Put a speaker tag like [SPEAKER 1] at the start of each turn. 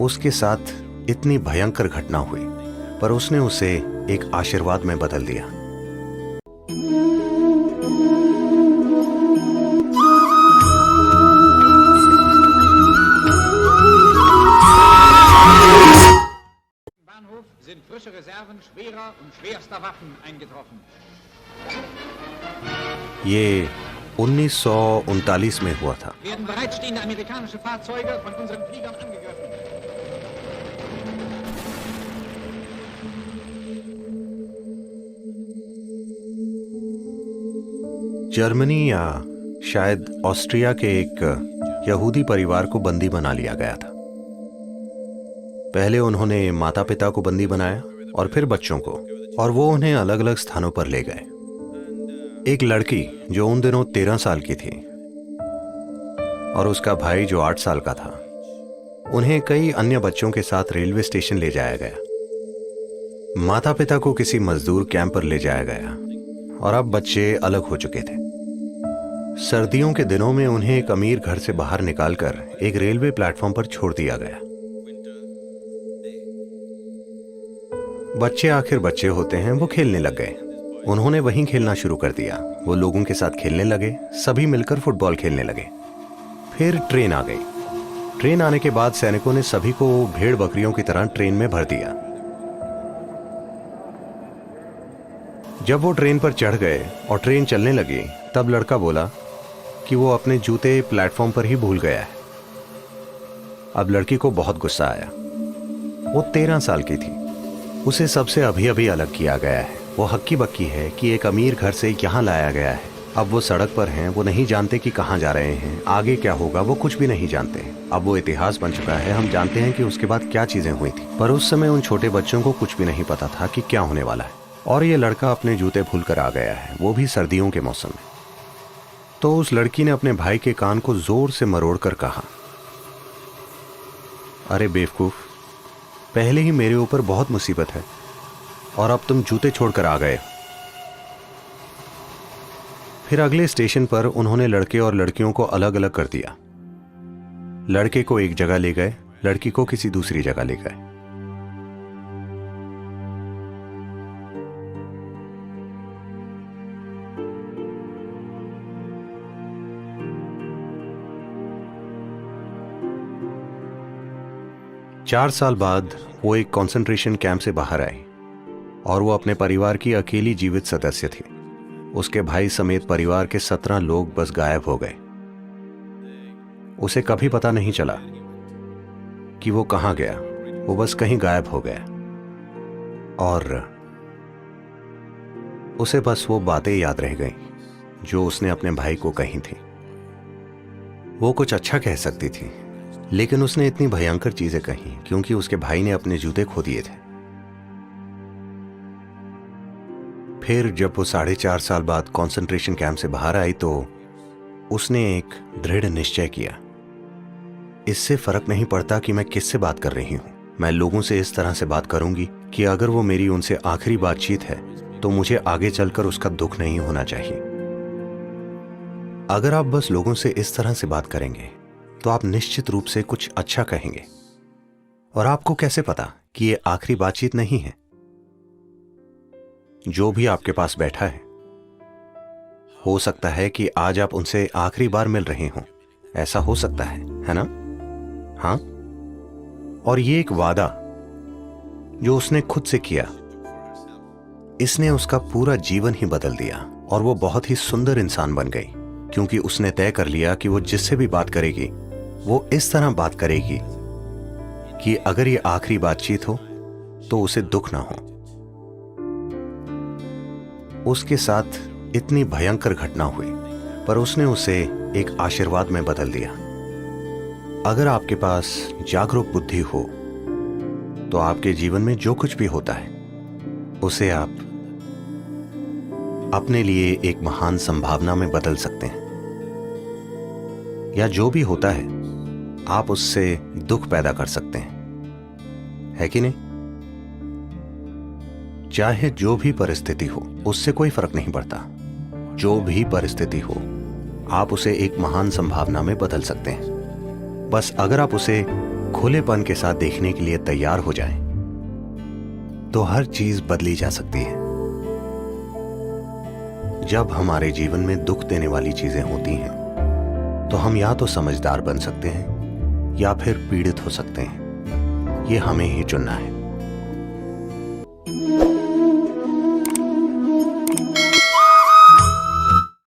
[SPEAKER 1] उसके साथ इतनी भयंकर घटना हुई, पर उसने उसे एक आशीर्वाद में बदल दिया।
[SPEAKER 2] Bahnhof sind frische Reserven schwerer und schwerster Waffen eingetroffen.
[SPEAKER 1] ये 1939 में हुआ था।
[SPEAKER 2] Werden bereitstehende amerikanische Fahrzeuge von unseren Fliegern angegriffen.
[SPEAKER 1] Germany या शायद ऑस्ट्रिया के एक यहूदी परिवार को बंदी बना लिया गया था। पहले उन्होंने माता पिता को बंदी बनाया और फिर बच्चों को, और वो उन्हें अलग अलग स्थानों पर ले गए। एक लड़की जो उन दिनों 13 साल की थी और उसका भाई जो 8 साल का था, उन्हें कई अन्य बच्चों के साथ रेलवे स्टेशन ले जाया गया। माता पिता को किसी मजदूर कैंप पर ले जाया गया और अब बच्चे अलग हो चुके थे। सर्दियों के दिनों में उन्हें एक अमीर घर से बाहर निकालकर एक रेलवे प्लेटफॉर्म पर छोड़ दिया गया। बच्चे आखिर बच्चे होते हैं, वो खेलने लग गए। उन्होंने वहीं खेलना शुरू कर दिया। वो लोगों के साथ खेलने लगे, सभी मिलकर फुटबॉल खेलने लगे। फिर ट्रेन आ गई। ट्रेन आने के बाद सैनिकों ने सभी को भेड़ बकरियों की तरह ट्रेन में भर दिया। जब वो ट्रेन पर चढ़ गए और ट्रेन चलने लगी, तब लड़का बोला कि वो अपने जूते प्लेटफॉर्म पर ही भूल गया है। अब लड़की को बहुत गुस्सा आया। वो 13 साल की थी। उसे सबसे अभी अभी अलग किया गया है। वो हक्की बक्की है कि एक अमीर घर से यहाँ लाया गया है। अब वो सड़क पर हैं, वो नहीं जानते कि कहाँ जा रहे हैं, आगे क्या होगा वो कुछ भी नहीं जानते। अब वो इतिहास बन चुका है। हम जानते हैं कि उसके बाद क्या चीजें हुई थी, पर उस समय उन छोटे बच्चों को कुछ भी नहीं पता था कि क्या होने वाला है। और ये लड़का अपने जूते भूल कर आ गया है, वो भी सर्दियों के मौसम में। तो उस लड़की ने अपने भाई के कान को जोर से मरोड़ कर कहा, अरे बेवकूफ, पहले ही मेरे ऊपर बहुत मुसीबत है और अब तुम जूते छोड़कर आ गए। फिर अगले स्टेशन पर उन्होंने लड़के और लड़कियों को अलग अलग कर दिया। लड़के को एक जगह ले गए, लड़की को किसी दूसरी जगह ले गए। चार साल बाद वो एक कंसंट्रेशन कैंप से बाहर आई और वो अपने परिवार की अकेली जीवित सदस्य थी। उसके भाई समेत परिवार के 17 लोग बस गायब हो गए। उसे कभी पता नहीं चला कि वो कहां गया। वो बस कहीं गायब हो गया और उसे बस वो बातें याद रह गईं जो उसने अपने भाई को कही थी। वो कुछ अच्छा कह सकती थी, लेकिन उसने इतनी भयंकर चीजें कही क्योंकि उसके भाई ने अपने जूते खो दिए थे। फिर जब वो 4.5 साल बाद कंसंट्रेशन कैंप से बाहर आई तो उसने एक दृढ़ निश्चय किया, इससे फर्क नहीं पड़ता कि मैं किससे बात कर रही हूं, मैं लोगों से इस तरह से बात करूंगी कि अगर वो मेरी उनसे आखिरी बातचीत है तो मुझे आगे चलकर उसका दुख नहीं होना चाहिए। अगर आप बस लोगों से इस तरह से बात करेंगे तो आप निश्चित रूप से कुछ अच्छा कहेंगे। और आपको कैसे पता कि ये आखिरी बातचीत नहीं है? जो भी आपके पास बैठा है, हो सकता है कि आज आप उनसे आखिरी बार मिल रहे हों। ऐसा हो सकता है ना? हाँ। और ये एक वादा जो उसने खुद से किया, इसने उसका पूरा जीवन ही बदल दिया और वो बहुत ही सुंदर इंसान बन गई, क्योंकि उसने तय कर लिया कि वो जिससे भी बात करेगी वो इस तरह बात करेगी कि अगर ये आखिरी बातचीत हो तो उसे दुख ना हो। उसके साथ इतनी भयंकर घटना हुई, पर उसने उसे एक आशीर्वाद में बदल दिया। अगर आपके पास जागरूक बुद्धि हो तो आपके जीवन में जो कुछ भी होता है उसे आप अपने लिए एक महान संभावना में बदल सकते हैं, या जो भी होता है आप उससे दुख पैदा कर सकते हैं, है कि नहीं? चाहे जो भी परिस्थिति हो, उससे कोई फर्क नहीं पड़ता। जो भी परिस्थिति हो, आप उसे एक महान संभावना में बदल सकते हैं। बस अगर आप उसे खुलेपन के साथ देखने के लिए तैयार हो जाएं, तो हर चीज बदली जा सकती है। जब हमारे जीवन में दुख देने वाली चीजें होती हैं, तो हम या तो समझदार बन सकते हैं या फिर पीड़ित हो सकते हैं। ये हमें ही चुनना है।